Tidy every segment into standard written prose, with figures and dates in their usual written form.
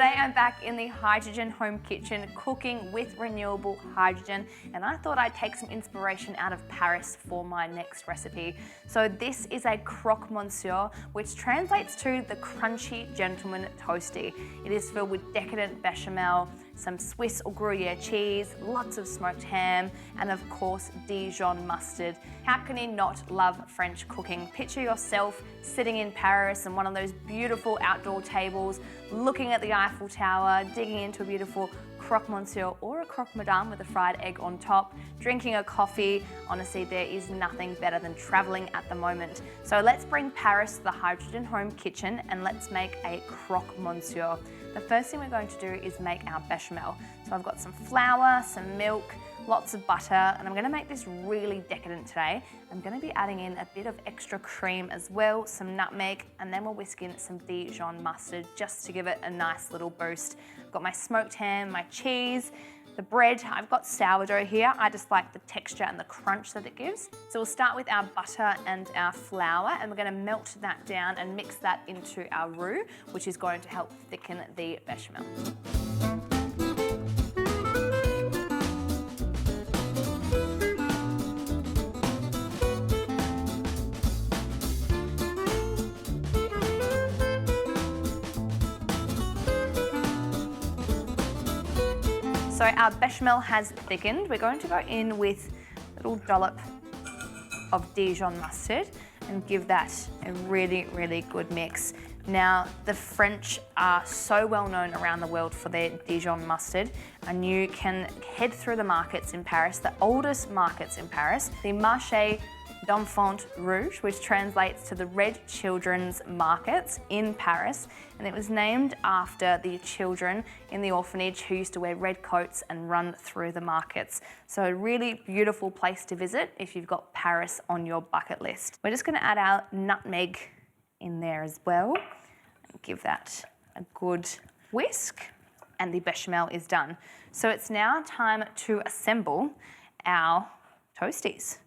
Today I'm back in the hydrogen home kitchen cooking with renewable hydrogen, and I thought I'd take some inspiration out of Paris for my next recipe. So this is a Croque Monsieur, which translates to the crunchy gentleman toasty. It is filled with decadent bechamel, some Swiss or Gruyère cheese, lots of smoked ham, and of course Dijon mustard. How can you not love French cooking? Picture yourself sitting in Paris on one of those beautiful outdoor tables, looking at the Eiffel Tower, digging into a beautiful Croque Monsieur or a Croque Madame with a fried egg on top, drinking a coffee. Honestly, there is nothing better than traveling at the moment. So let's bring Paris to the hydrogen home kitchen and let's make a Croque Monsieur. The first thing we're going to do is make our bechamel. So I've got some flour, some milk, lots of butter, and I'm going to make this really decadent today. I'm going to be adding in a bit of extra cream as well, some nutmeg, and then we'll whisk in some Dijon mustard just to give it a nice little boost. I've got my smoked ham, my cheese, the bread. I've got sourdough here. I just like the texture and the crunch that it gives. So we'll start with our butter and our flour, and we're going to melt that down and mix that into our roux, which is going to help thicken the bechamel. So our bechamel has thickened. We're going to go in with a little dollop of Dijon mustard and give that a really, really good mix. Now, the French are so well known around the world for their Dijon mustard, and you can head through the markets in Paris, the oldest markets in Paris, the Marché d'Enfants Rouge, which translates to the Red Children's Markets in Paris, and it was named after the children in the orphanage who used to wear red coats and run through the markets. So a really beautiful place to visit if you've got Paris on your bucket list. We're just going to add our nutmeg in there as well and give that a good whisk, and the bechamel is done. So it's now time to assemble our toasties.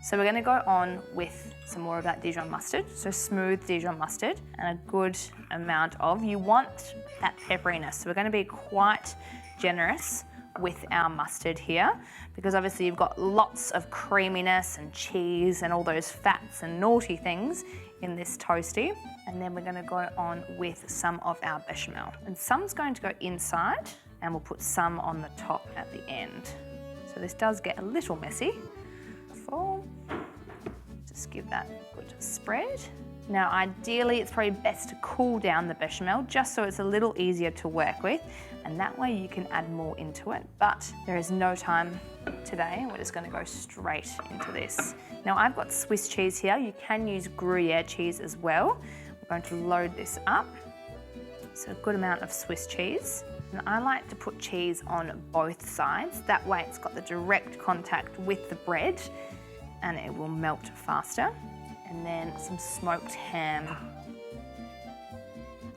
So we're going to go on with some more of that Dijon mustard, so smooth Dijon mustard, and a good amount of, you want that pepperiness. So we're going to be quite generous with our mustard here, because obviously you've got lots of creaminess and cheese and all those fats and naughty things in this toasty. And then we're going to go on with some of our bechamel. And some's going to go inside, and we'll put some on the top at the end. So this does get a little messy. Just give that a good spread. Now ideally it's probably best to cool down the bechamel just so it's a little easier to work with, and that way you can add more into it, but there is no time today. We're just going to go straight into this. Now I've got Swiss cheese here. You can use Gruyère cheese as well. We're going to load this up. So a good amount of Swiss cheese. And I like to put cheese on both sides. That way it's got the direct contact with the bread and it will melt faster. And then some smoked ham.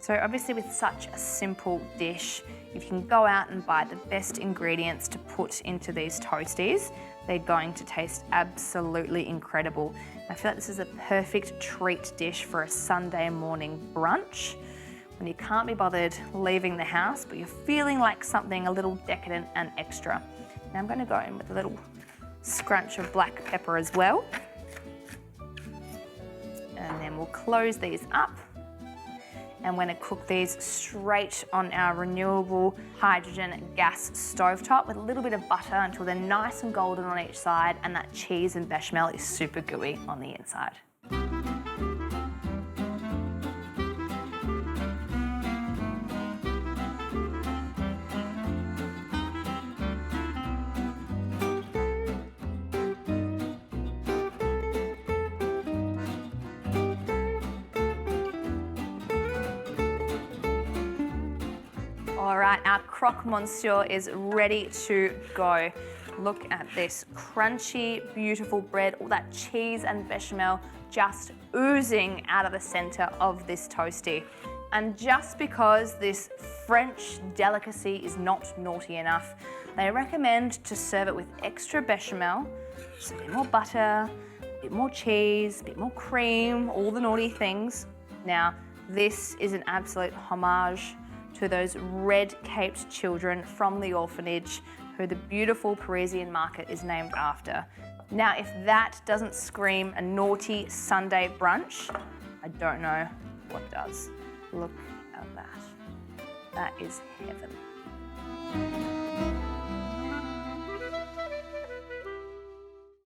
So obviously with such a simple dish, if you can go out and buy the best ingredients to put into these toasties, they're going to taste absolutely incredible. I feel like this is a perfect treat dish for a Sunday morning brunch, when you can't be bothered leaving the house, but you're feeling like something a little decadent and extra. Now I'm going to go in with a little scrunch of black pepper as well. And then we'll close these up. And we're going to cook these straight on our renewable hydrogen gas stovetop with a little bit of butter until they're nice and golden on each side, and that cheese and bechamel is super gooey on the inside. All right, our Croque Monsieur is ready to go. Look at this crunchy, beautiful bread, all that cheese and bechamel just oozing out of the center of this toasty. And just because this French delicacy is not naughty enough, they recommend to serve it with extra bechamel, so a bit more butter, a bit more cheese, a bit more cream, all the naughty things. Now, this is an absolute homage to those red-caped children from the orphanage who the beautiful Parisian market is named after. Now, if that doesn't scream a naughty Sunday brunch, I don't know what does. Look at that. That is heaven.